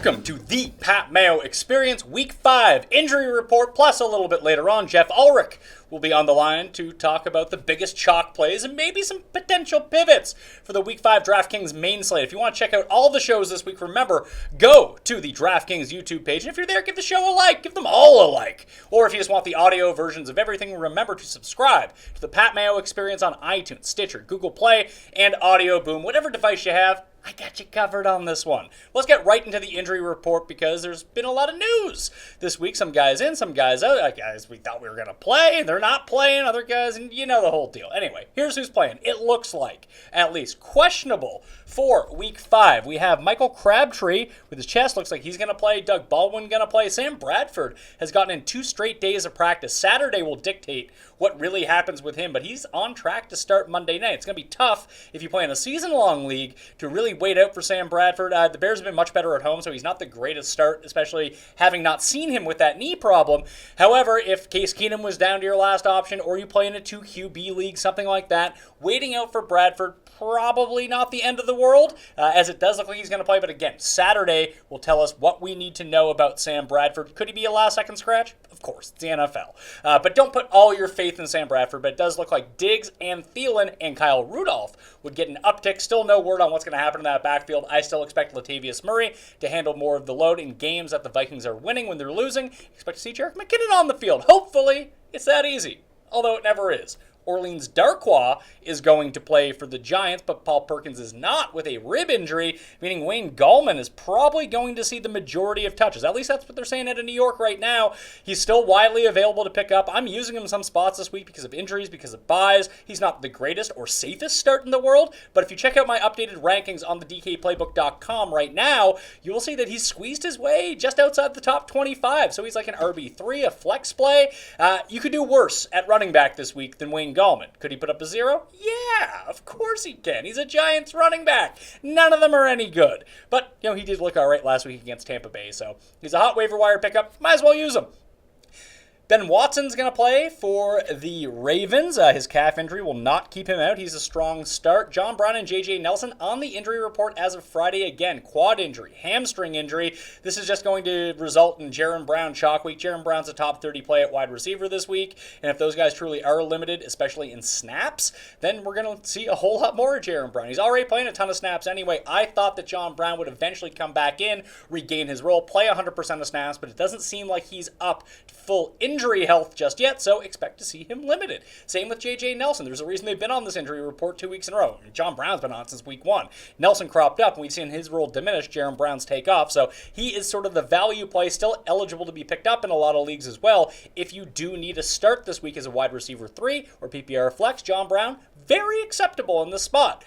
Welcome to the Pat Mayo Experience Week 5 injury report, plus a little bit later on, Geoff Ulrich will be on the line to talk about the biggest chalk plays and maybe some potential pivots for the Week 5 DraftKings main slate. If you want to check out all the shows this week, remember, go to the DraftKings YouTube page. And if you're there, give the show a like. Give them all a like. Or if you just want the audio versions of everything, remember to subscribe to the Pat Mayo Experience on iTunes, Stitcher, Google Play, and Audio Boom. Whatever device you have, I got you covered on this one. Let's get right into the injury report because there's been a lot of news this week. Some guys in, some guys out. Guys we thought we were going to play, they're not playing. Other guys, and you know the whole deal. Anyway, here's who's playing. It looks like, at least, questionable for Week 5. We have Michael Crabtree with his chest. Looks like he's going to play. Doug Baldwin going to play. Sam Bradford has gotten in 2 straight days of practice. Saturday will dictate what really happens with him, but he's on track to start Monday night. It's going to be tough if you play in a season-long league to really wait out for Sam Bradford. The Bears have been much better at home, so he's not the greatest start, especially having not seen him with that knee problem. However, if Case Keenum was down to your last option, or you play in a 2 QB league, something like that, waiting out for Bradford, probably not the end of the world, as it does look like he's going to play. But again, Saturday will tell us what we need to know about Sam Bradford. Could he be a last-second scratch? Of course, it's the NFL. But don't put all your faith in Sam Bradford. But it does look like Diggs and Thielen and Kyle Rudolph would get an uptick. Still no word on what's going to happen in that backfield. I still expect Latavius Murray to handle more of the load in games that the Vikings are winning when they're losing. Expect to see Jerick McKinnon on the field. Hopefully, it's that easy, although it never is. Orleans Darkwa is going to play for the Giants, but Paul Perkins is not with a rib injury, meaning Wayne Gallman is probably going to see the majority of touches. At least that's what they're saying out of New York right now. He's still widely available to pick up. I'm using him in some spots this week because of injuries, because of buys. He's not the greatest or safest start in the world, but if you check out my updated rankings on the DKPlaybook.com right now, you will see that he's squeezed his way just outside the top 25. So he's like an RB3, a flex play. You could do worse at running back this week than Wayne Gallman. Could he put up a 0? Yeah, of course he can. He's a Giants running back. None of them are any good. But, he did look all right last week against Tampa Bay, so he's a hot waiver wire pickup. Might as well use him. Ben Watson's going to play for the Ravens. His calf injury will not keep him out. He's a strong start. John Brown and J.J. Nelson on the injury report as of Friday. Again, quad injury, hamstring injury. This is just going to result in Jaron Brown chalk week. Jaron Brown's a top 30 play at wide receiver this week. And if those guys truly are limited, especially in snaps, then we're going to see a whole lot more of Jaron Brown. He's already playing a ton of snaps anyway. I thought that John Brown would eventually come back in, regain his role, play 100% of snaps, but it doesn't seem like he's up to full injury health just yet, so expect to see him limited. Same with J.J. Nelson. There's a reason they've been on this injury report 2 weeks in a row. John Brown's been on since week 1. Nelson cropped up, and we've seen his role diminish, Jaron Brown's take off, so he is sort of the value play, still eligible to be picked up in a lot of leagues as well. If you do need a start this week as a wide receiver 3 or PPR flex, John Brown, very acceptable in this spot.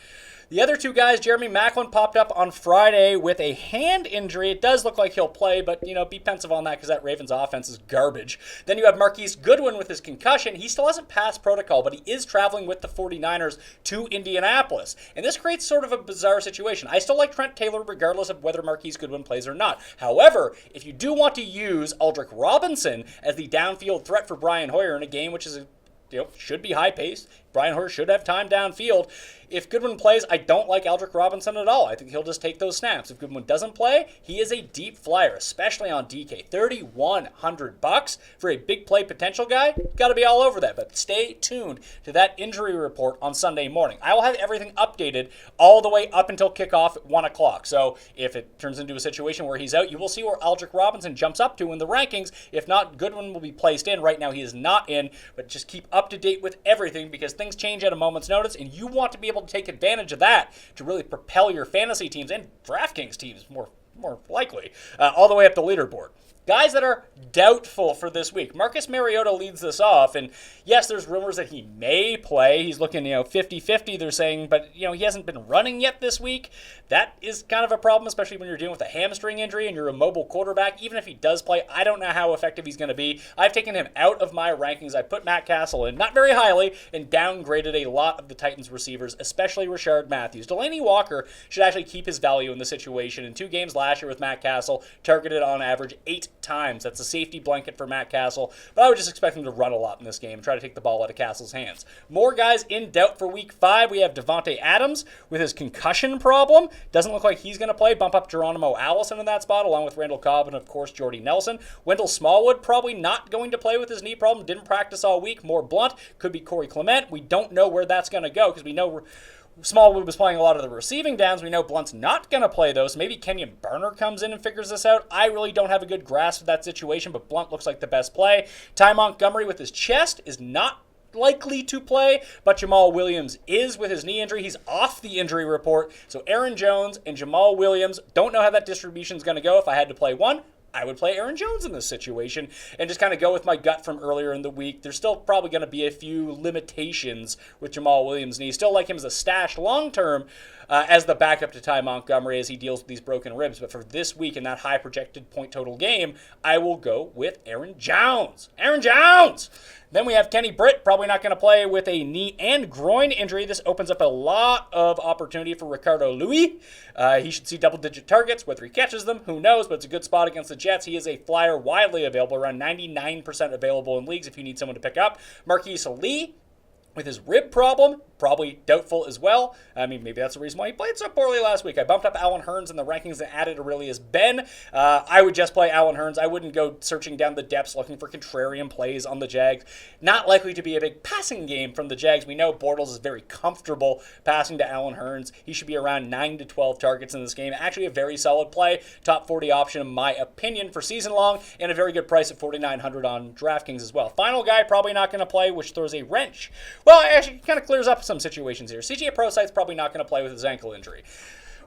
The other 2 guys, Jeremy Maclin popped up on Friday with a hand injury. It does look like he'll play, but, be pensive on that because that Ravens offense is garbage. Then you have Marquise Goodwin with his concussion. He still hasn't passed protocol, but he is traveling with the 49ers to Indianapolis. And this creates sort of a bizarre situation. I still like Trent Taylor regardless of whether Marquise Goodwin plays or not. However, if you do want to use Aldrick Robinson as the downfield threat for Brian Hoyer in a game which is should be high-paced, Brian Hoyer should have time downfield. If Goodwin plays, I don't like Aldrick Robinson at all. I think he'll just take those snaps. If Goodwin doesn't play, he is a deep flyer, especially on DK. $3,100 for a big play potential guy. Got to be all over that. But stay tuned to that injury report on Sunday morning. I will have everything updated all the way up until kickoff at 1 o'clock. So if it turns into a situation where he's out, you will see where Aldrick Robinson jumps up to in the rankings. If not, Goodwin will be placed in. Right now he is not in, but just keep up to date with everything because things change at a moment's notice, and you want to be able to take advantage of that to really propel your fantasy teams and DraftKings teams more likely all the way up the leaderboard. Guys that are doubtful for this week. Marcus Mariota leads this off, and yes, there's rumors that he may play. He's looking, 50-50, they're saying, but, he hasn't been running yet this week. That is kind of a problem, especially when you're dealing with a hamstring injury and you're a mobile quarterback. Even if he does play, I don't know how effective he's going to be. I've taken him out of my rankings. I put Matt Castle in, not very highly, and downgraded a lot of the Titans receivers, especially Rashard Matthews. Delaney Walker should actually keep his value in the situation. In 2 games last year with Matt Castle, targeted on average 8 times. That's a safety blanket for Matt Castle, but I would just expect him to run a lot in this game and try to take the ball out of Castle's hands. More guys in doubt for week 5. We have Devontae Adams with his concussion problem. Doesn't look like he's going to play. Bump up Geronimo Allison in that spot, along with Randall Cobb and, of course, Jordy Nelson. Wendell Smallwood probably not going to play with his knee problem. Didn't practice all week. More blunt. Could be Corey Clement. We don't know where that's going to go because we know Smallwood was playing a lot of the receiving downs. We know Blunt's not going to play those. Maybe Kenyon Burner comes in and figures this out. I really don't have a good grasp of that situation, but Blunt looks like the best play. Ty Montgomery with his chest is not likely to play, but Jamal Williams is with his knee injury. He's off the injury report. So Aaron Jones and Jamal Williams, don't know how that distribution is going to go. If I had to play one, I would play Aaron Jones in this situation and just kind of go with my gut from earlier in the week. There's still probably going to be a few limitations with Jamal Williams' knee. Still like him as a stash long-term as the backup to Ty Montgomery as he deals with these broken ribs. But for this week in that high projected point total game, I will go with Aaron Jones. Aaron Jones! Then we have Kenny Britt, probably not going to play with a knee and groin injury. This opens up a lot of opportunity for Ricardo Louis. He should see double-digit targets. Whether he catches them, who knows, but it's a good spot against the Jets. He is a flyer widely available, around 99% available in leagues if you need someone to pick up. Marquise Lee, with his rib problem, probably doubtful as well. I mean, maybe that's the reason why he played so poorly last week. I bumped up Alan Hearns in the rankings and added Aurelius Ben. I would just play Alan Hearns. I wouldn't go searching down the depths looking for contrarian plays on the Jags. Not likely to be a big passing game from the Jags. We know Bortles is very comfortable passing to Alan Hearns. He should be around 9 to 12 targets in this game. Actually a very solid play. Top 40 option in my opinion for season long, and a very good price at $4,900 on DraftKings as well. Final guy probably not going to play, which throws a wrench. Well, actually kind of clears up some situations here. CJ Prosite's probably not going to play with his ankle injury.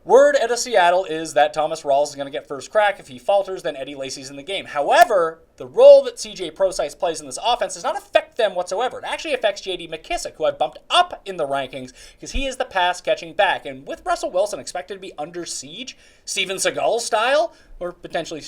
Word out of Seattle is that Thomas Rawls is going to get first crack. If he falters, then Eddie Lacy's in the game. However, the role that CJ Prosite plays in this offense does not affect them whatsoever. It actually affects J.D. McKissick, who I bumped up in the rankings because he is the pass-catching back. And with Russell Wilson expected to be under siege, Steven Seagal style, or potentially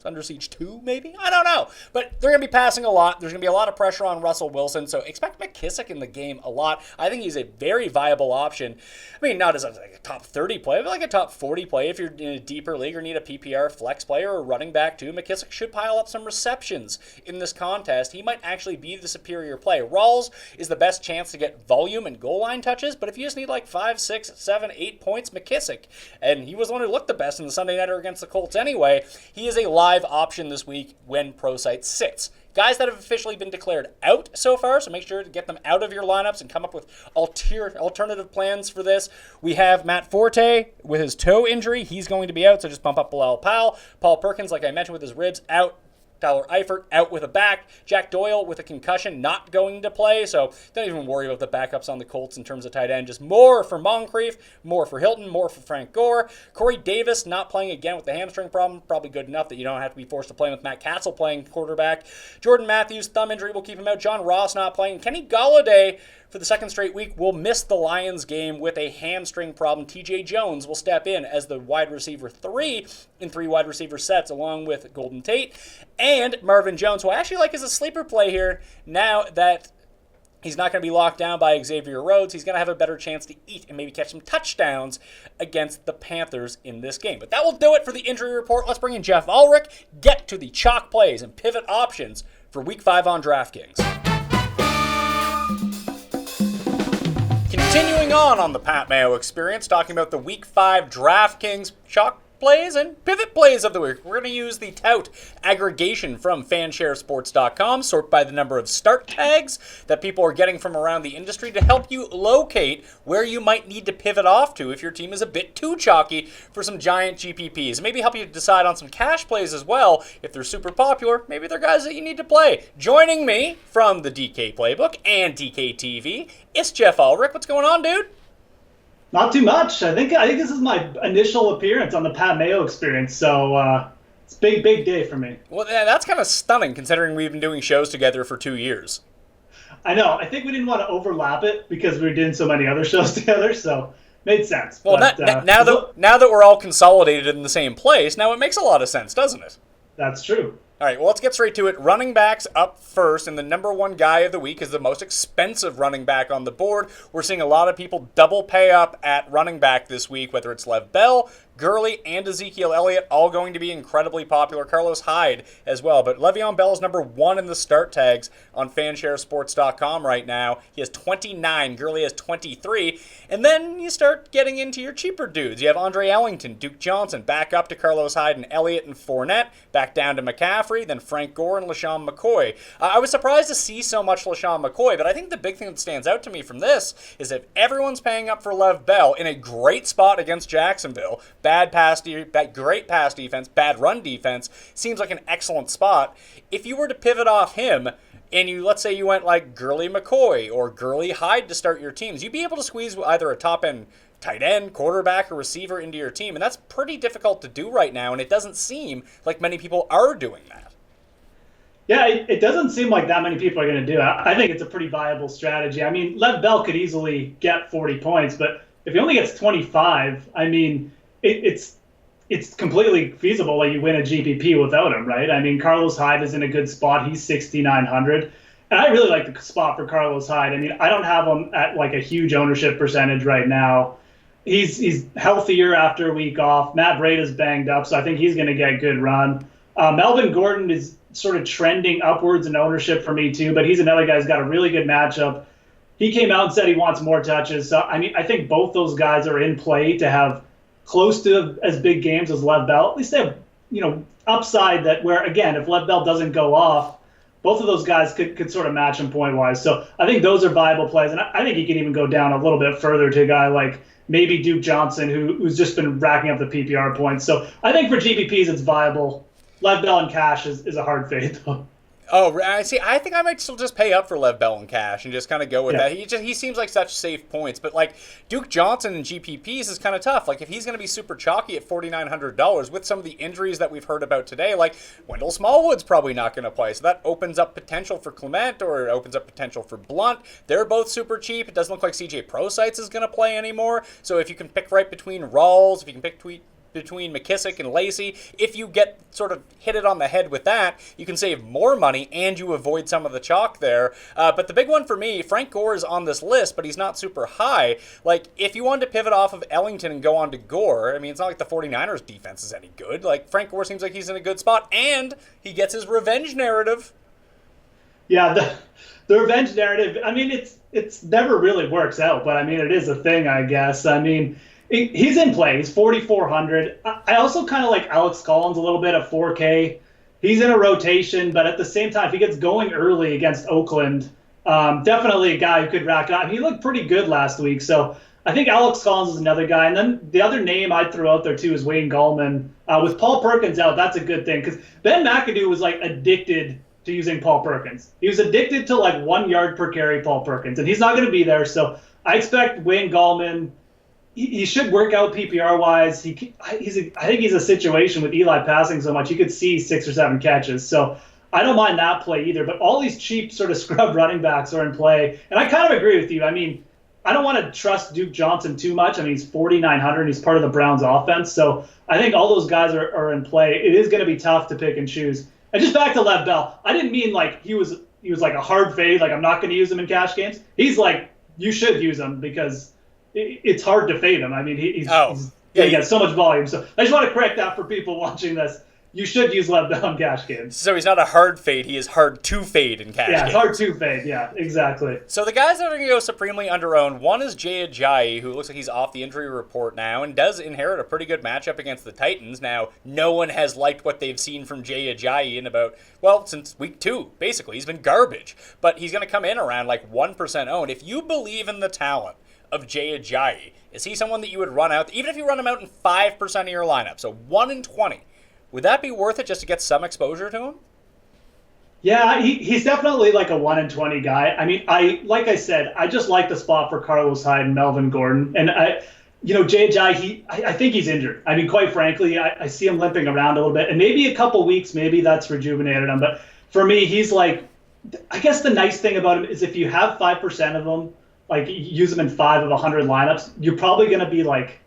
under siege 2, maybe? I don't know. But they're going to be passing a lot. There's going to be a lot of pressure on Russell Wilson, so expect McKissick in the game a lot. I think he's a very viable option. I mean, not as like a top 30 play, but like a top 40 play. If you're in a deeper league or need a PPR flex player or running back too, McKissick should pile up some receptions in this contest. He might actually be the superior play. Rawls is the best chance to get volume and goal line touches, but if you just need like 5, 6, 7, 8 points, McKissick. And he was the one who looked the best in the Sunday Nighter against the Colts anyway. He is a live option this week when Prosite sits. Guys that have officially been declared out so far, so make sure to get them out of your lineups and come up with alternative plans for this. We have Matt Forte with his toe injury. He's going to be out, so just bump up Bilal Powell. Paul Perkins, like I mentioned, with his ribs, out. Tyler Eifert out with a back. Jack Doyle with a concussion, not going to play. So don't even worry about the backups on the Colts in terms of tight end. Just more for Moncrief, more for Hilton, more for Frank Gore. Corey Davis not playing again with the hamstring problem. Probably good enough that you don't have to be forced to play with Matt Castle playing quarterback. Jordan Matthews, thumb injury will keep him out. John Ross not playing. Kenny Golladay, for the second straight week, will miss the Lions game with a hamstring problem. TJ Jones will step in as the wide receiver 3 in 3 wide receiver sets, along with Golden Tate and Marvin Jones, who I actually like as a sleeper play here now that he's not going to be locked down by Xavier Rhodes. He's going to have a better chance to eat and maybe catch some touchdowns against the Panthers in this game. But that will do it for the injury report. Let's bring in Geoff Ulrich, get to the chalk plays and pivot options for Week 5 on DraftKings. Continuing on the Pat Mayo experience, talking about the Week 5 DraftKings chalk plays and pivot plays of the week. We're going to use the tout aggregation from fansharesports.com, sort by the number of start tags that people are getting from around the industry to help you locate where you might need to pivot off to if your team is a bit too chalky for some giant GPPs. Maybe help you decide on some cash plays as well. If they're super popular, maybe they're guys that you need to play. Joining me from the DK Playbook and DK TV, it's Geoff Ulrich. What's going on, dude? Not too much. I think this is my initial appearance on the Pat Mayo experience, so it's a big day for me. Well, that's kind of stunning considering we've been doing shows together for 2 years. I know. I think we didn't want to overlap it because we were doing so many other shows together, so made sense. Well, but, now that we're all consolidated in the same place, now it makes a lot of sense, doesn't it? That's true. All right, well, let's get straight to it. Running backs up first, and the number one guy of the week is the most expensive running back on the board. We're seeing a lot of people double pay up at running back this week, whether it's Lev Bell, Gurley and Ezekiel Elliott all going to be incredibly popular. Carlos Hyde as well. But Le'Veon Bell is number 1 in the start tags on fansharesports.com right now. He has 29. Gurley has 23. And then you start getting into your cheaper dudes. You have Andre Ellington, Duke Johnson, back up to Carlos Hyde and Elliott and Fournette, back down to McCaffrey, then Frank Gore and LaShawn McCoy. I was surprised to see so much LaShawn McCoy, but I think the big thing that stands out to me from this is if everyone's paying up for Lev Bell in a great spot against Jacksonville, great pass defense, bad run defense, seems like an excellent spot. If you were to pivot off him, and let's say you went like Gurley McCoy or Gurley Hyde to start your teams, you'd be able to squeeze either a top-end tight end, quarterback, or receiver into your team, and that's pretty difficult to do right now, and it doesn't seem like many people are doing that. Yeah, it doesn't seem like that many people are going to do it. I think it's a pretty viable strategy. I mean, Lev Bell could easily get 40 points, but if he only gets 25, I mean, it's completely feasible that you win a GPP without him, right? I mean, Carlos Hyde is in a good spot. He's 6,900. And I really like the spot for Carlos Hyde. I mean, I don't have him at like a huge ownership percentage right now. He's healthier after a week off. Matt Breida's banged up, so I think he's going to get a good run. Melvin Gordon is sort of trending upwards in ownership for me too, but he's another guy who's got a really good matchup. He came out and said he wants more touches. So, I mean, I think both those guys are in play to have close to as big games as Lev Bell. At least they have, upside that where, again, if Lev Bell doesn't go off, both of those guys could sort of match him point-wise. So I think those are viable plays. And I think he can even go down a little bit further to a guy like maybe Duke Johnson, who's just been racking up the PPR points. So I think for GPPs, it's viable. Lev Bell and cash is a hard fade, though. Oh, I see. I think I might still just pay up for Lev Bell and cash and just kind of go with that. He seems like such safe points, but like Duke Johnson and GPPs is kind of tough. Like if he's going to be super chalky at $4,900 with some of the injuries that we've heard about today, like Wendell Smallwood's probably not going to play, so that opens up potential for Clement or it opens up potential for Blunt. They're both super cheap. It doesn't look like CJ Prosciut's is going to play anymore. So if you can pick right between Rawls, if you can pick between McKissick and Lacey, if you get sort of hit it on the head with that, you can save more money and you avoid some of the chalk there. But the big one for me, Frank Gore is on this list, but he's not super high. Like, if you wanted to pivot off of Ellington and go on to Gore, I mean, it's not like the 49ers defense is any good. Like, Frank Gore seems like he's in a good spot, and he gets his revenge narrative. Yeah, the revenge narrative, I mean, it's never really works out, but I mean, it is a thing, I guess. I mean, he's in play. He's 4,400. I also kind of like Alex Collins a little bit at 4K. He's in a rotation, but at the same time, if he gets going early against Oakland, definitely a guy who could rack up. He looked pretty good last week, so I think Alex Collins is another guy. And then the other name I'd throw out there too is Wayne Gallman. With Paul Perkins out, that's a good thing because Ben McAdoo was like addicted to using Paul Perkins. He was addicted to like 1 yard per carry Paul Perkins, and he's not going to be there. So I expect Wayne Gallman. He should work out PPR-wise. I think he's a situation with Eli passing so much, he could see 6 or 7 catches. So I don't mind that play either. But all these cheap sort of scrub running backs are in play. And I kind of agree with you. I mean, I don't want to trust Duke Johnson too much. I mean, he's 4,900 and he's part of the Browns offense. So I think all those guys are in play. It is going to be tough to pick and choose. And just back to Lev Bell, I didn't mean like he was like a hard fade, like I'm not going to use him in cash games. He's like, you should use him because it's hard to fade him. I mean, he got so much volume. So I just want to correct that for people watching this. You should use Lev Bell in cash games. So he's not a hard fade. He is hard to fade in cash games. Yeah, hard to fade. Yeah, exactly. So the guys that are going to go supremely under-owned, one is Jay Ajayi, who looks like he's off the injury report now and does inherit a pretty good matchup against the Titans. Now, no one has liked what they've seen from Jay Ajayi in since week 2, basically. He's been garbage. But he's going to come in around like 1% owned. If you believe in the talent of Jay Ajayi, is he someone that you would run out, even if you run him out in 5% of your lineup, so 1 in 20, would that be worth it just to get some exposure to him? Yeah, he's definitely like a 1 in 20 guy. I mean, like I said, I just like the spot for Carlos Hyde and Melvin Gordon. And Jay Ajayi, I think he's injured. I mean, quite frankly, I see him limping around a little bit. And maybe a couple weeks, maybe that's rejuvenated him. But for me, he's like, I guess the nice thing about him is if you have 5% of them, like use them in 5 of 100 lineups, you're probably going to be like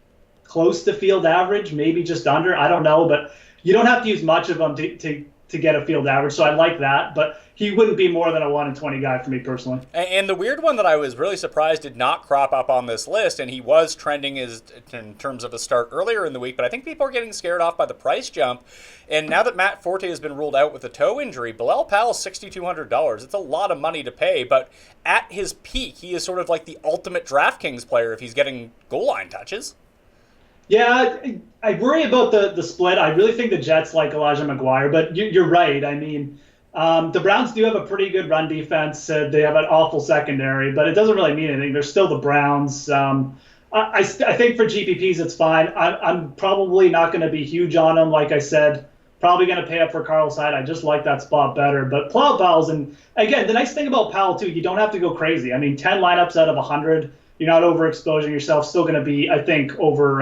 close to field average, maybe just under. I don't know, but you don't have to use much of them to to get a field average. So I like that, but he wouldn't be more than a 1-20 guy for me personally. And the weird one that I was really surprised did not crop up on this list, and he was trending in terms of a start earlier in the week, but I think people are getting scared off by the price jump. And now that Matt Forte has been ruled out with a toe injury, Bilal Powell's $6,200. It's a lot of money to pay, but at his peak, he is sort of like the ultimate DraftKings player if he's getting goal line touches. Yeah, I worry about the split. I really think the Jets like Elijah McGuire, but you're right. I mean, the Browns do have a pretty good run defense. They have an awful secondary, but it doesn't really mean anything. They're still the Browns. I think for GPPs, it's fine. I'm probably not going to be huge on them. Like I said, probably going to pay up for Carlos Hyde. I just like that spot better. But Powell's, and again, the nice thing about Powell, too, you don't have to go crazy. I mean, 10 lineups out of 100. You're not overexposing yourself. Still going to be, I think, over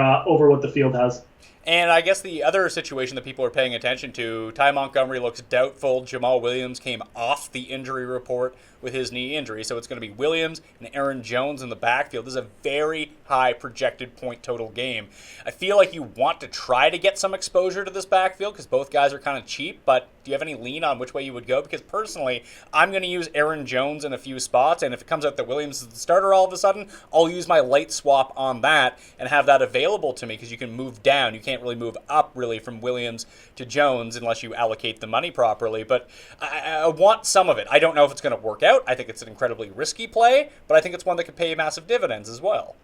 what the field has. And I guess the other situation that people are paying attention to, Ty Montgomery looks doubtful. Jamal Williams came off the injury report with his knee injury, so it's going to be Williams and Aaron Jones in the backfield. This is a very high projected point total game. I feel like you want to try to get some exposure to this backfield because both guys are kind of cheap, but do you have any lean on which way you would go? Because personally, I'm going to use Aaron Jones in a few spots, and if it comes out that Williams is the starter all of a sudden, I'll use my light swap on that and have that available to me because you can move down. You can't really move up really from Williams to Jones unless you allocate the money properly, but I want some of it. I don't know if it's going to work out. I think it's an incredibly risky play, but I think it's one that could pay massive dividends as well.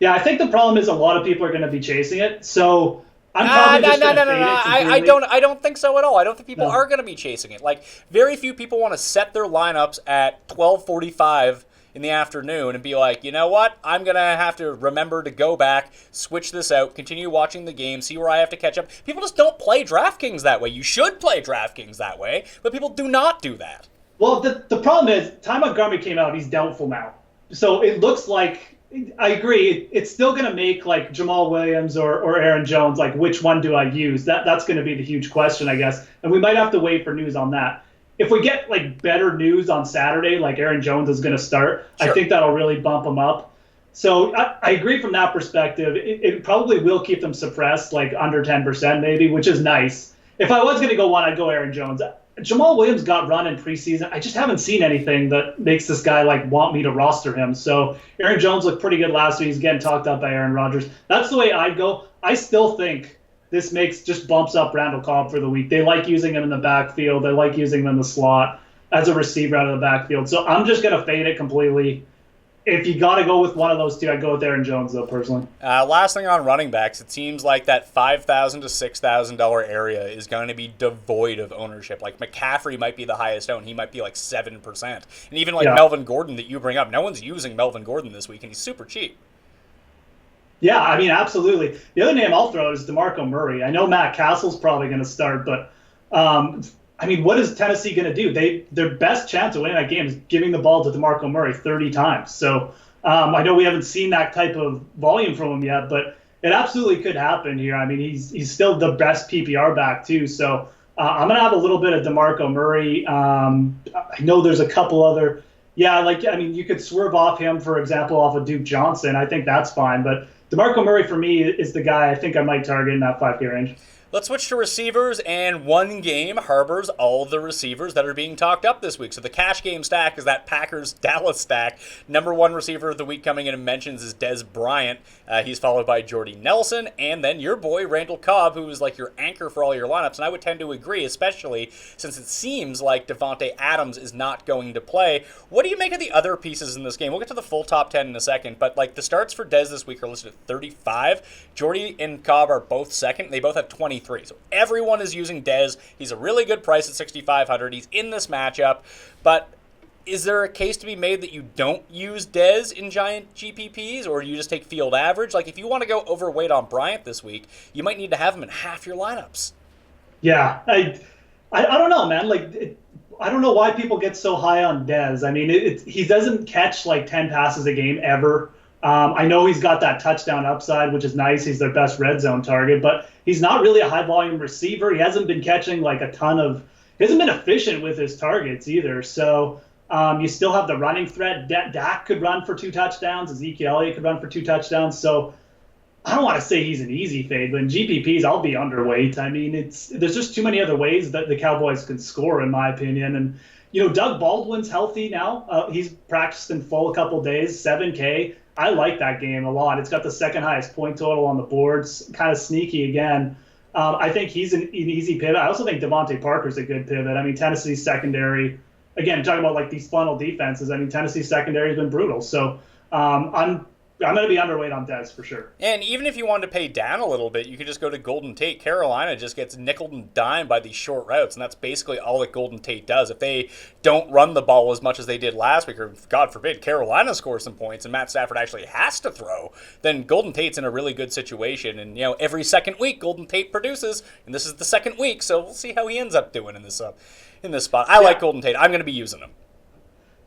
Yeah, I think the problem is a lot of people are going to be chasing it, so I'm probably just going to fade it. I don't think so at all. I don't think people are going to be chasing it. Like, very few people want to set their lineups at 12:45 in the afternoon and be like, you know what? I'm going to have to remember to go back, switch this out, continue watching the game, see where I have to catch up. People just don't play DraftKings that way. You should play DraftKings that way, but people do not do that. Well, the problem is, Ty Montgomery came out, he's doubtful now. So it looks like, I agree, it's still going to make like Jamal Williams or Aaron Jones, like which one do I use? That's going to be the huge question, I guess. And we might have to wait for news on that. If we get like better news on Saturday, like Aaron Jones is going to start, sure, I think that'll really bump him up. So I agree from that perspective. It probably will keep them suppressed, like under 10% maybe, which is nice. If I was going to go one, I'd go Aaron Jones. Jamal Williams got run in preseason. I just haven't seen anything that makes this guy like want me to roster him. So Aaron Jones looked pretty good last week. He's getting talked up by Aaron Rodgers. That's the way I'd go. I still think this just bumps up Randall Cobb for the week. They like using him in the backfield. They like using him in the slot as a receiver out of the backfield. So I'm just going to fade it completely. If you got to go with one of those two, I'd go with Aaron Jones, though, personally. Last thing on running backs, it seems like that $5,000 to $6,000 area is going to be devoid of ownership. Like McCaffrey might be the highest owned. He might be like 7%. And even like Melvin Gordon that you bring up, no one's using Melvin Gordon this week, and he's super cheap. Yeah, I mean, absolutely. The other name I'll throw is DeMarco Murray. I know Matt Castle's probably going to start, but I mean, what is Tennessee going to do? Their best chance of winning that game is giving the ball to DeMarco Murray 30 times. So I know we haven't seen that type of volume from him yet, but it absolutely could happen here. I mean, he's still the best PPR back too. So I'm going to have a little bit of DeMarco Murray. I know there's a couple other. Yeah, you could swerve off him, for example, off of Duke Johnson. I think that's fine. But DeMarco Murray, for me, is the guy I think I might target in that 5K range. Let's switch to receivers, and one game harbors all of the receivers that are being talked up this week. So the cash game stack is that Packers-Dallas stack. Number one receiver of the week coming in and mentions is Dez Bryant. He's followed by Jordy Nelson, and then your boy Randall Cobb, who is like your anchor for all your lineups. And I would tend to agree, especially since it seems like Devontae Adams is not going to play. What do you make of the other pieces in this game? We'll get to the full top 10 in a second, but like the starts for Dez this week are listed at 35. Jordy and Cobb are both second. They both have 23. So everyone is using Dez. He's a really good price at $6,500. He's in this matchup. But is there a case to be made that you don't use Dez in giant GPPs, or do you just take field average? Like if you want to go overweight on Bryant this week, you might need to have him in half your lineups. Yeah, I don't know, man. I don't know why people get so high on Dez. I mean, he doesn't catch like 10 passes a game ever. I know he's got that touchdown upside, which is nice. He's their best red zone target, but he's not really a high volume receiver. He hasn't been catching like he hasn't been efficient with his targets either. So you still have the running threat. Dak could run for 2 touchdowns. Ezekiel Elliott could run for 2 touchdowns. So I don't want to say he's an easy fade, but in GPPs, I'll be underweight. I mean, there's just too many other ways that the Cowboys can score, in my opinion. And, Doug Baldwin's healthy now. He's practiced in full a couple days, 7K. I like that game a lot. It's got the second highest point total on the boards, kind of sneaky again. I think he's an easy pivot. I also think Devontae Parker's a good pivot. I mean, Tennessee's secondary, again, talking about like these funnel defenses, I mean, Tennessee's secondary has been brutal. So I'm going to be underweight on Dez for sure. And even if you wanted to pay down a little bit, you could just go to Golden Tate. Carolina just gets nickeled and dimed by these short routes, and that's basically all that Golden Tate does. If they don't run the ball as much as they did last week, or God forbid, Carolina scores some points and Matt Stafford actually has to throw, then Golden Tate's in a really good situation. And, every second week, Golden Tate produces, and this is the second week, so we'll see how he ends up doing in this spot. I like Golden Tate. I'm going to be using him.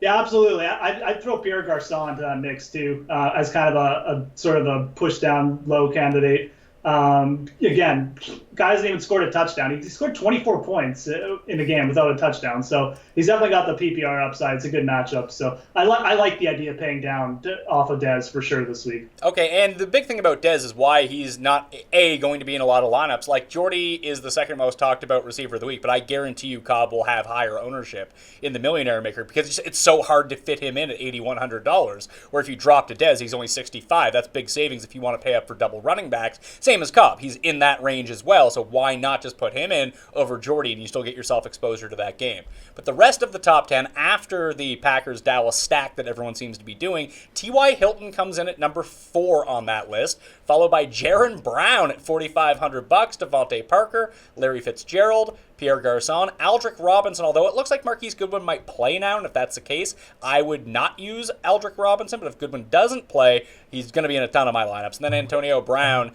Yeah, absolutely. I'd throw Pierre Garçon into that mix too, as kind of a sort of a push down low candidate. Again, guy hasn't even scored a touchdown. He scored 24 points in a game without a touchdown. So he's definitely got the PPR upside. It's a good matchup. So I like the idea of paying down off of Dez for sure this week. Okay, and the big thing about Dez is why he's not, going to be in a lot of lineups. Like, Jordy is the second most talked about receiver of the week, but I guarantee you Cobb will have higher ownership in the Millionaire Maker because it's so hard to fit him in at $8,100. Where if you drop to Dez, he's only $65. That's big savings if you want to pay up for double running backs. Same as Cobb. He's in that range as well, so why not just put him in over Jordy and you still get yourself exposure to that game. But the rest of the top 10, after the Packers-Dallas stack that everyone seems to be doing, T.Y. Hilton comes in at number 4 on that list, followed by Jaron Brown at $4,500, Devontae Parker, Larry Fitzgerald, Pierre Garçon, Aldrick Robinson, although it looks like Marquise Goodwin might play now, and if that's the case, I would not use Aldrick Robinson, but if Goodwin doesn't play, he's going to be in a ton of my lineups. And then Antonio Brown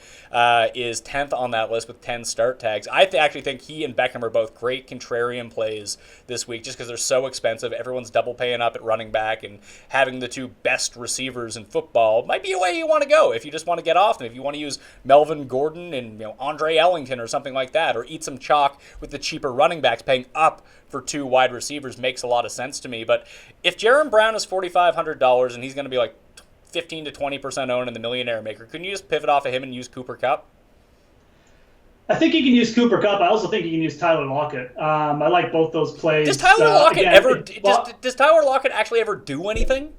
is 10th on that list with 10 start tags. I actually think he and Beckham are both great contrarian plays this week just because they're so expensive. Everyone's double paying up at running back, and having the two best receivers in football might be a way you want to go if you just want to get off them. If you want to use Melvin Gordon and Andre Ellington or something like that, or eat some chalk with the cheaper running backs, paying up for 2 wide receivers makes a lot of sense to me. But if Jaron Brown is $4,500 and he's going to be like 15 to 20% owned in the Millionaire Maker, couldn't you just pivot off of him and use Cooper Kupp? I think you can use Cooper Kupp. I also think you can use Tyler Lockett. I like both those plays. Does Tyler Lockett does Tyler Lockett actually ever do anything?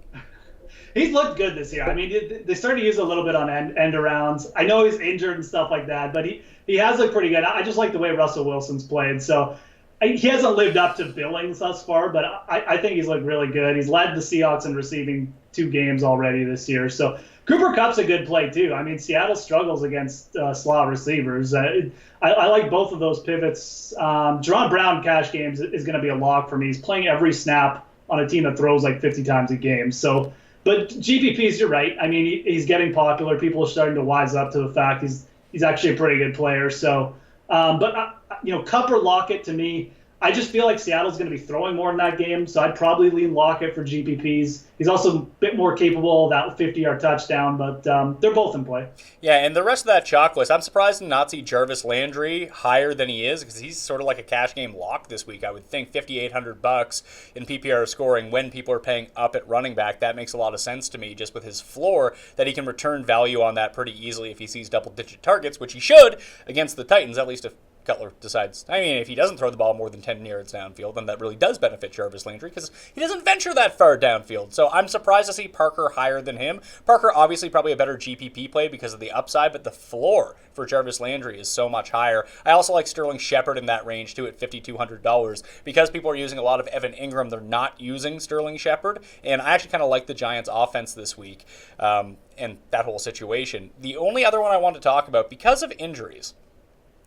He's looked good this year. I mean, they started to use a little bit on end arounds. I know he's injured and stuff like that, but he has looked pretty good. I just like the way Russell Wilson's played. So he hasn't lived up to billings thus far, but I think he's looked really good. He's led the Seahawks in receiving 2 games already this year. So Cooper Kupp's a good play too. I mean, Seattle struggles against slot receivers. I like both of those pivots. Jaron Brown cash games is going to be a lock for me. He's playing every snap on a team that throws like 50 times a game. So. But GPPs, you're right. I mean, he's getting popular. People are starting to wise up to the fact he's actually a pretty good player. So, Kupp or Lockett to me, I just feel like Seattle's going to be throwing more in that game, so I'd probably lean Lockett for GPPs. He's also a bit more capable of that 50-yard touchdown, but they're both in play. Yeah, and the rest of that chalk list, I'm surprised to not see Jarvis Landry higher than he is because he's sort of like a cash game lock this week. I would think $5,800 in PPR scoring when people are paying up at running back. That makes a lot of sense to me just with his floor that he can return value on that pretty easily if he sees double-digit targets, which he should against the Titans, at least if Cutler decides, if he doesn't throw the ball more than 10 yards downfield, then that really does benefit Jarvis Landry because he doesn't venture that far downfield. So I'm surprised to see Parker higher than him. Parker obviously probably a better GPP play because of the upside, but the floor for Jarvis Landry is so much higher. I also like Sterling Shepard in that range too at $5,200 because people are using a lot of Evan Ingram. They're not using Sterling Shepard, and I actually kind of like the Giants' offense this week and that whole situation. The only other one I want to talk about because of injuries.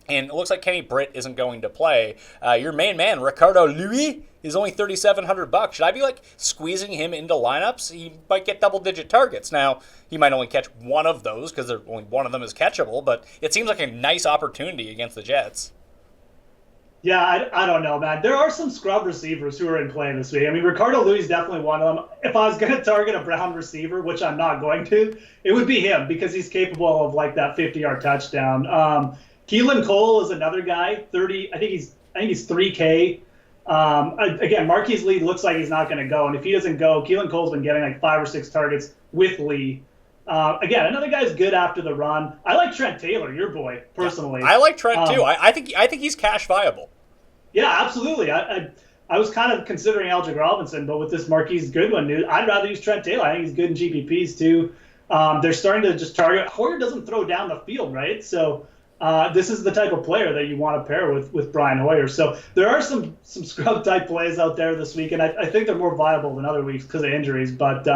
And it looks like Kenny Britt isn't going to play. Your main man, Ricardo Louis, is only $3,700. Should I be squeezing him into lineups? He might get double-digit targets. Now, he might only catch one of those because only one of them is catchable, but it seems like a nice opportunity against the Jets. Yeah, I don't know, man. There are some scrub receivers who are in play this week. I mean, Ricardo Louis is definitely one of them. If I was going to target a Brown receiver, which I'm not going to, it would be him because he's capable of that 50-yard touchdown. Keelan Cole is another guy, 30. I think he's 3K. Again, Marquise Lee looks like he's not going to go, and if he doesn't go, Keelan Cole's been getting 5 or 6 targets with Lee. Again, another guy's good after the run. I like Trent Taylor, your boy, personally. I like Trent too. I think he's cash viable. Yeah, absolutely. I was kind of considering Aldrick Robinson, but with this Marquise Goodwin news, I'd rather use Trent Taylor. I think he's good in GPPs too. They're starting to just target. Hoyer doesn't throw down the field, right? So this is the type of player that you want to pair with Brian Hoyer. So there are some scrub type plays out there this week, and I think they're more viable than other weeks because of injuries. But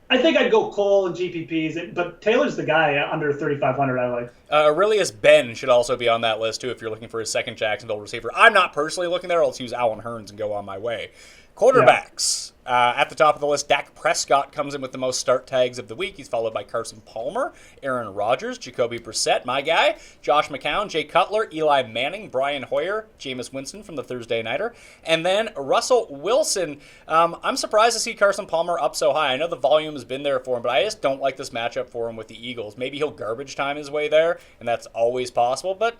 I think I'd go Cole and GPPs, but Taylor's the guy under 3,500 I like. Aurelius Ben should also be on that list, too, if you're looking for a second Jacksonville receiver. I'm not personally looking there. I'll just use Alan Hearns and go on my way. Quarterbacks. At the top of the list, Dak Prescott comes in with the most start tags of the week. He's followed by Carson Palmer, Aaron Rodgers, Jacoby Brissett, my guy, Josh McCown, Jay Cutler, Eli Manning, Brian Hoyer, Jameis Winston from the Thursday Nighter, and then Russell Wilson. I'm surprised to see Carson Palmer up so high. I know the volume has been there for him, but I just don't like this matchup for him with the Eagles. Maybe he'll garbage time his way there, and that's always possible, but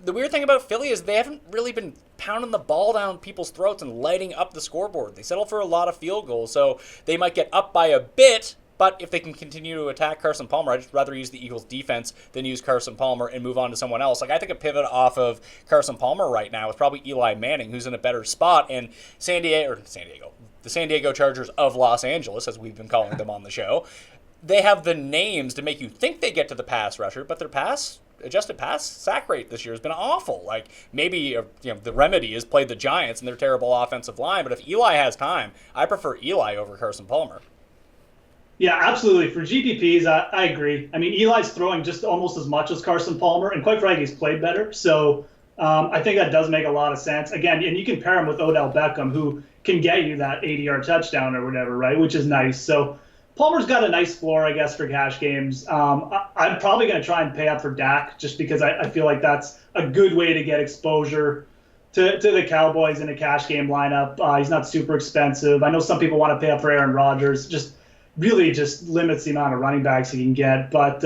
the weird thing about Philly is they haven't really been pounding the ball down people's throats and lighting up the scoreboard. They settle for a lot of field goals, so they might get up by a bit, but if they can continue to attack Carson Palmer, I'd just rather use the Eagles' defense than use Carson Palmer and move on to someone else. Like, I think a pivot off of Carson Palmer right now is probably Eli Manning, who's in a better spot, and the San Diego Chargers of Los Angeles, as we've been calling them on the show, they have the names to make you think they get to the pass rusher, but their adjusted pass sack rate this year has been awful. Like, maybe the remedy is play the Giants and their terrible offensive line, but if Eli has time, I prefer Eli over Carson Palmer. Yeah, absolutely. For GPPs, I agree. I mean, Eli's throwing just almost as much as Carson Palmer, and quite frankly, he's played better. So I think that does make a lot of sense. Again, and you can pair him with Odell Beckham, who can get you that 80-yard touchdown or whatever, right, which is nice. So Palmer's got a nice floor, I guess, for cash games. I'm probably going to try and pay up for Dak just because I feel like that's a good way to get exposure to the Cowboys in a cash game lineup. He's not super expensive. I know some people want to pay up for Aaron Rodgers. Just limits the amount of running backs he can get. But,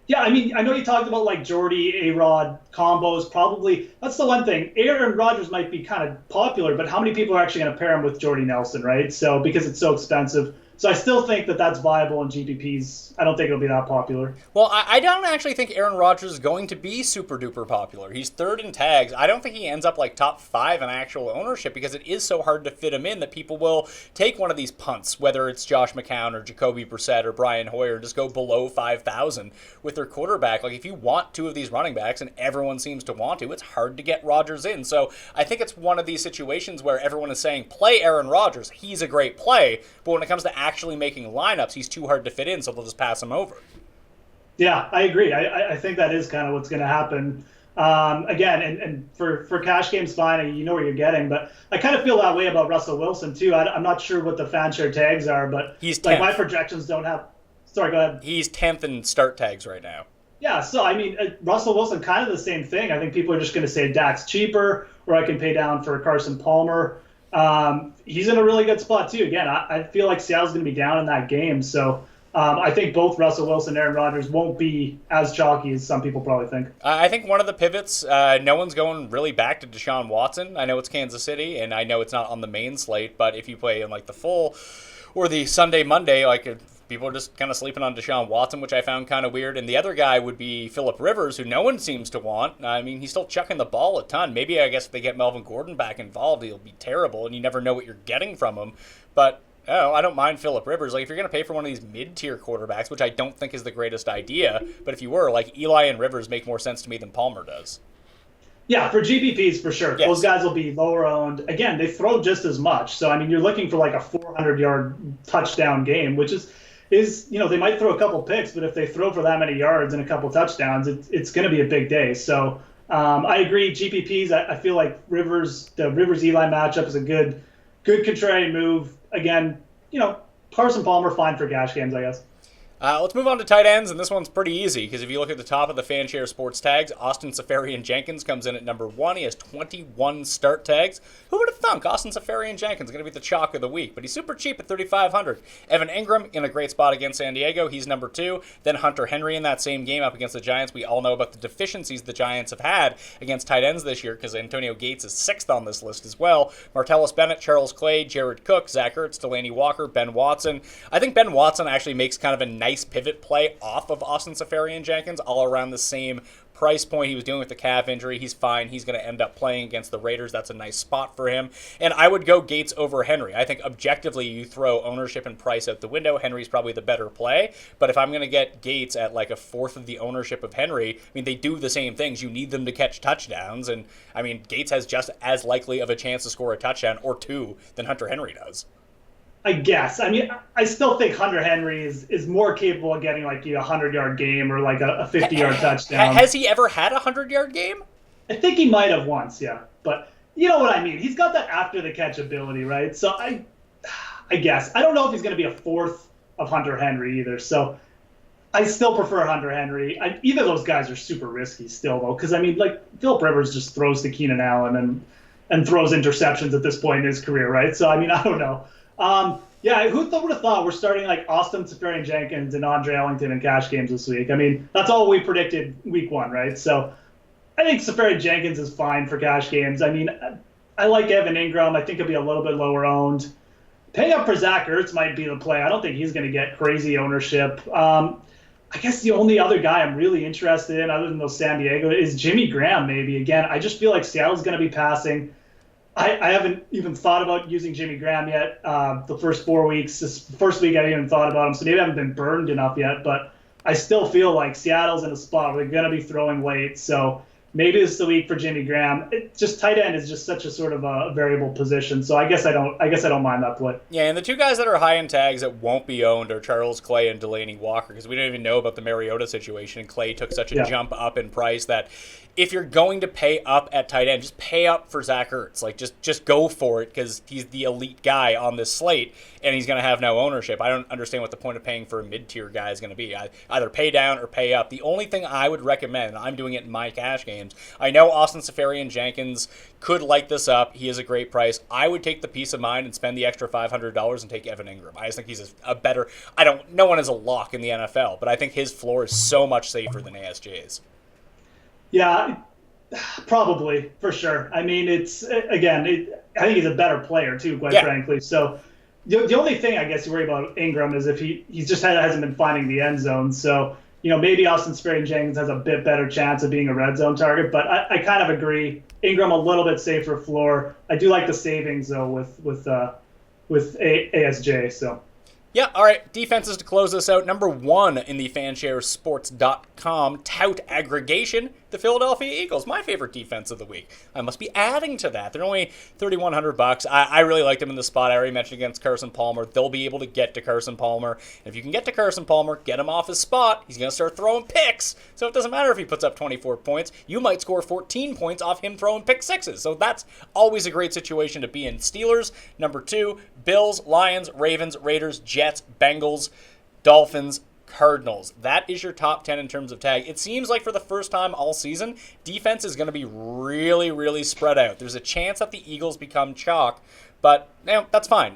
yeah, I mean, I know you talked about, like, Jordy, A-Rod combos. Probably that's the one thing. Aaron Rodgers might be kind of popular, but how many people are actually going to pair him with Jordy Nelson, right? So because it's so expensive. So I still think that that's viable in GPPs. I don't think it'll be that popular. Well, I don't actually think Aaron Rodgers is going to be super duper popular. He's third in tags. I don't think he ends up like top 5 in actual ownership because it is so hard to fit him in that people will take one of these punts, whether it's Josh McCown or Jacoby Brissett or Brian Hoyer, and just go below 5,000 with their quarterback. Like, if you want two of these running backs, and everyone seems to want to, it's hard to get Rodgers in. So I think it's one of these situations where everyone is saying, play Aaron Rodgers. He's a great play. But when it comes to actually making lineups, he's too hard to fit in, so they'll just pass him over. Yeah, I agree. I think that is kind of what's going to happen. Again, and for cash games, fine, you know what you're getting. But I kind of feel that way about Russell Wilson, too. I'm not sure what the fan share tags are, but he's 10th. Like, my projections don't have – sorry, go ahead. He's 10th in start tags right now. Yeah, so, I mean, Russell Wilson, kind of the same thing. I think people are just going to say Dak's cheaper, or I can pay down for Carson Palmer. He's in a really good spot, too. Again, I feel like Seattle's going to be down in that game, so – I think both Russell Wilson and Aaron Rodgers won't be as chalky as some people probably think. I think one of the pivots, no one's going really back to Deshaun Watson. I know it's Kansas City, and I know it's not on the main slate, but if you play in like the full or the Sunday, Monday, like people are just kind of sleeping on Deshaun Watson, which I found kind of weird. And the other guy would be Phillip Rivers, who no one seems to want. I mean, he's still chucking the ball a ton. Maybe, I guess, if they get Melvin Gordon back involved, he'll be terrible, and you never know what you're getting from him. But I don't mind Phillip Rivers. Like, if you're going to pay for one of these mid-tier quarterbacks, which I don't think is the greatest idea, but if you were, like, Eli and Rivers make more sense to me than Palmer does. Yeah, for GPPs, for sure. Yes. Those guys will be lower owned. Again, they throw just as much. So, I mean, you're looking for, like, a 400-yard touchdown game, which is they might throw a couple picks, but if they throw for that many yards and a couple touchdowns, it's going to be a big day. So, I agree. GPPs, I feel like the Rivers-Eli matchup is a good contrarian move. Again, Carson Palmer, fine for cash games, I guess. Let's move on to tight ends, and this one's pretty easy because if you look at the top of the FanShare Sports tags, Austin Seferian-Jenkins comes in at number 1. He has 21 start tags. Who would have thunk Austin Seferian-Jenkins is going to be the chalk of the week? But he's super cheap at $3,500. Evan Ingram in a great spot against San Diego. He's number 2. Then Hunter Henry in that same game up against the Giants. We all know about the deficiencies the Giants have had against tight ends this year because Antonio Gates is 6th on this list as well. Martellus Bennett, Charles Clay, Jared Cook, Zach Ertz, Delaney Walker, Ben Watson. I think Ben Watson actually makes kind of a nice nice pivot play off of Austin Seferian-Jenkins, all around the same price point he was dealing with the calf injury. He's fine. He's going to end up playing against the Raiders. That's a nice spot for him. And I would go Gates over Henry. I think objectively you throw ownership and price out the window. Henry's probably the better play. But if I'm going to get Gates at like a fourth of the ownership of Henry, I mean, they do the same things. You need them to catch touchdowns. And I mean, Gates has just as likely of a chance to score a touchdown or two than Hunter Henry does. I guess. I mean, I still think Hunter Henry is more capable of getting like a 100-yard game or like a 50-yard touchdown. Has he ever had a 100-yard game? I think he might have once, yeah. But you know what I mean. He's got that after-the-catch ability, right? So I guess. I don't know if he's going to be a fourth of Hunter Henry either. So I still prefer Hunter Henry. Either of those guys are super risky still, though, because, I mean, like, Philip Rivers just throws to Keenan Allen and throws interceptions at this point in his career, right? So, I mean, I don't know. Yeah, who would have thought we're starting like Austin Seferian-Jenkins and Andre Ellington in cash games this week? I mean, that's all we predicted week one, right? So I think Seferian-Jenkins is fine for cash games. I mean, I like Evan Ingram. I think he'll be a little bit lower owned. Paying up for Zach Ertz might be the play. I don't think he's going to get crazy ownership. I guess the only other guy I'm really interested in, other than those San Diego, is Jimmy Graham maybe. Again, I just feel like Seattle's going to be passing. I haven't even thought about using Jimmy Graham yet. The first 4 weeks, this first week I haven't even thought about him, so maybe I haven't been burned enough yet. But I still feel like Seattle's in a spot where they're going to be throwing late, so maybe this is the week for Jimmy Graham. Tight end is just such a sort of a variable position, so I guess I don't mind that play. Yeah, and the two guys that are high in tags that won't be owned are Charles Clay and Delaney Walker, because we don't even know about the Mariota situation. Clay took such a jump up in price that if you're going to pay up at tight end, just pay up for Zach Ertz. Like, just go for it, because he's the elite guy on this slate, and he's going to have no ownership. I don't understand what the point of paying for a mid-tier guy is going to be. Either pay down or pay up. The only thing I would recommend, and I'm doing it in my cash games, I know Austin Seferian-Jenkins could light this up. He is a great price. I would take the peace of mind and spend the extra $500 and take Evan Ingram. I just think he's a better... No one is a lock in the NFL, but I think his floor is so much safer than ASJ's. Yeah, probably, for sure. I mean, I think he's a better player, too, quite frankly. So the only thing I guess you worry about Ingram is if he just hasn't been finding the end zone. So, maybe Austin Seferian-Jenkins has a bit better chance of being a red zone target. But I kind of agree. Ingram a little bit safer floor. I do like the savings, though, with ASJ, so... Yeah, all right, defenses to close this out. Number one in the fansharesports.com tout aggregation, the Philadelphia Eagles, my favorite defense of the week. I must be adding to that. They're only $3,100. I really like them in the spot. I already mentioned against Carson Palmer. They'll be able to get to Carson Palmer. And if you can get to Carson Palmer, get him off his spot, he's going to start throwing picks. So it doesn't matter if he puts up 24 points. You might score 14 points off him throwing pick sixes. So that's always a great situation to be in. Steelers, number two, Bills, Lions, Ravens, Raiders, Jets, Bengals, Dolphins, Cardinals. That is your top 10 in terms of tag. It seems like for the first time all season, defense is going to be really, really spread out. There's a chance that the Eagles become chalk, but that's fine.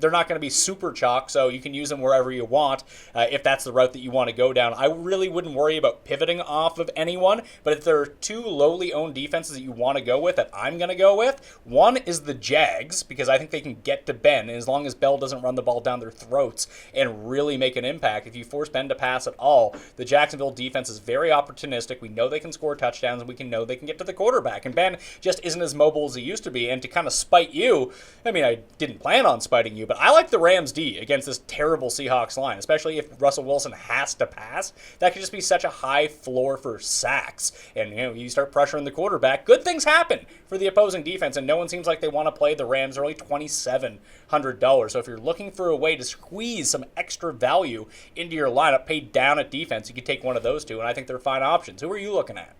They're not going to be super chalk, so you can use them wherever you want if that's the route that you want to go down. I really wouldn't worry about pivoting off of anyone, but if there are two lowly owned defenses that you want to go with that I'm going to go with, one is the Jags, because I think they can get to Ben, and as long as Bell doesn't run the ball down their throats and really make an impact, if you force Ben to pass at all, the Jacksonville defense is very opportunistic. We know they can score touchdowns, and we know they can get to the quarterback, and Ben just isn't as mobile as he used to be, and to kind of spite you, I didn't plan on spiting you, but I like the Rams D against this terrible Seahawks line, especially if Russell Wilson has to pass. That could just be such a high floor for sacks. And, you start pressuring the quarterback, good things happen for the opposing defense, and no one seems like they want to play the Rams. They're only $2,700. So if you're looking for a way to squeeze some extra value into your lineup, pay down at defense, you could take one of those two, and I think they're fine options. Who are you looking at?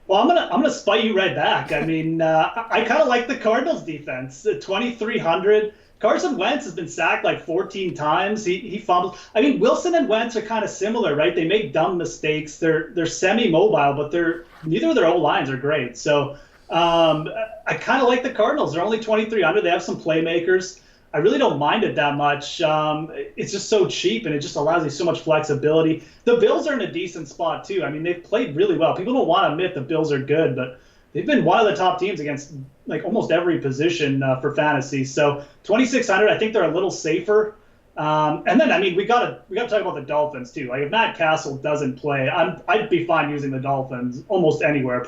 Well, I'm gonna spite you right back. I mean, I kind of like the Cardinals defense. 2,300. Carson Wentz has been sacked like 14 times. He fumbles. I mean, Wilson and Wentz are kind of similar, right? They make dumb mistakes. They're semi-mobile, but neither of their O-lines are great. So I kind of like the Cardinals. They're only 2,300. They have some playmakers. I really don't mind it that much. It's just so cheap, and it just allows you so much flexibility. The Bills are in a decent spot, too. I mean, they've played really well. People don't want to admit the Bills are good, but they've been one of the top teams against like almost every position for fantasy. So 2,600, I think they're a little safer And then, I mean, we gotta talk about the Dolphins too. Like, if Matt Castle doesn't play, I'd be fine using the Dolphins almost anywhere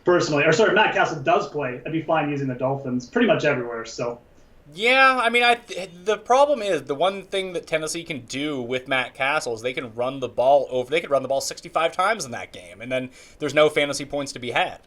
personally. Or sorry, if Matt Castle does play, I'd be fine using the Dolphins pretty much everywhere. So. Yeah, I mean, the problem is the one thing that Tennessee can do with Matt Castle is they can run the ball over. They could run the ball 65 times in that game, and then there's no fantasy points to be had.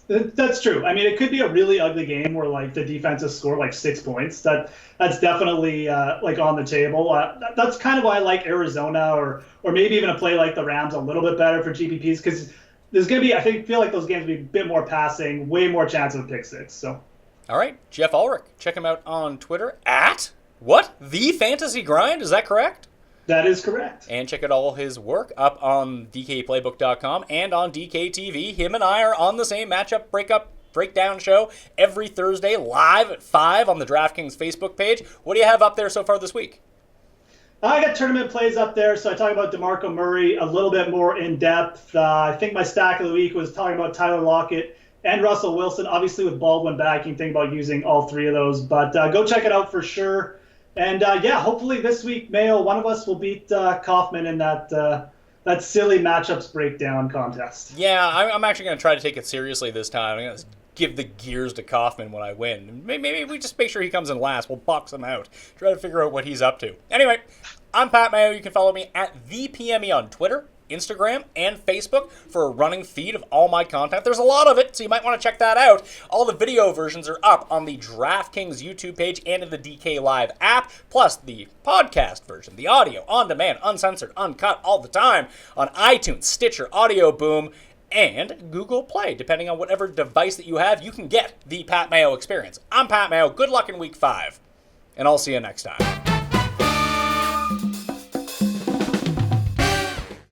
That's true. I mean, it could be a really ugly game where like the defenses score like 6 points. That's definitely like on the table. That's kind of why I like Arizona or maybe even a play like the Rams a little bit better for GPPs, because there's gonna be, feel like those games will be a bit more passing, way more chance of a pick six. So. All right, Geoff Ulrich, check him out on Twitter at The Fantasy Grind. Is that correct? That is correct. And check out all his work up on DKPlaybook.com and on DKTV. Him and I are on the same matchup breakdown show every Thursday live at 5 on the DraftKings Facebook page. What do you have up there so far this week? I got tournament plays up there, so I talk about DeMarco Murray a little bit more in depth. I think my stack of the week was talking about Tyler Lockett and Russell Wilson. Obviously, with Baldwin back, you can think about using all three of those. But go check it out for sure. And hopefully this week, Mayo, one of us will beat Kaufman in that silly matchups breakdown contest. Yeah, I'm actually going to try to take it seriously this time. I'm going to give the gears to Kaufman when I win. Maybe we just make sure he comes in last. We'll box him out. Try to figure out what he's up to. Anyway, I'm Pat Mayo. You can follow me at ThePME on Twitter, Instagram, and Facebook for a running feed of all my content. There's a lot of it, so you might want to check that out. All the video versions are up on the DraftKings YouTube page and in the DK Live app, plus the podcast version, the audio, on demand, uncensored, uncut, all the time on iTunes, Stitcher, Audio Boom, and Google Play. Depending on whatever device that you have, you can get the Pat Mayo experience. I'm Pat Mayo. Good luck in Week 5, and I'll see you next time.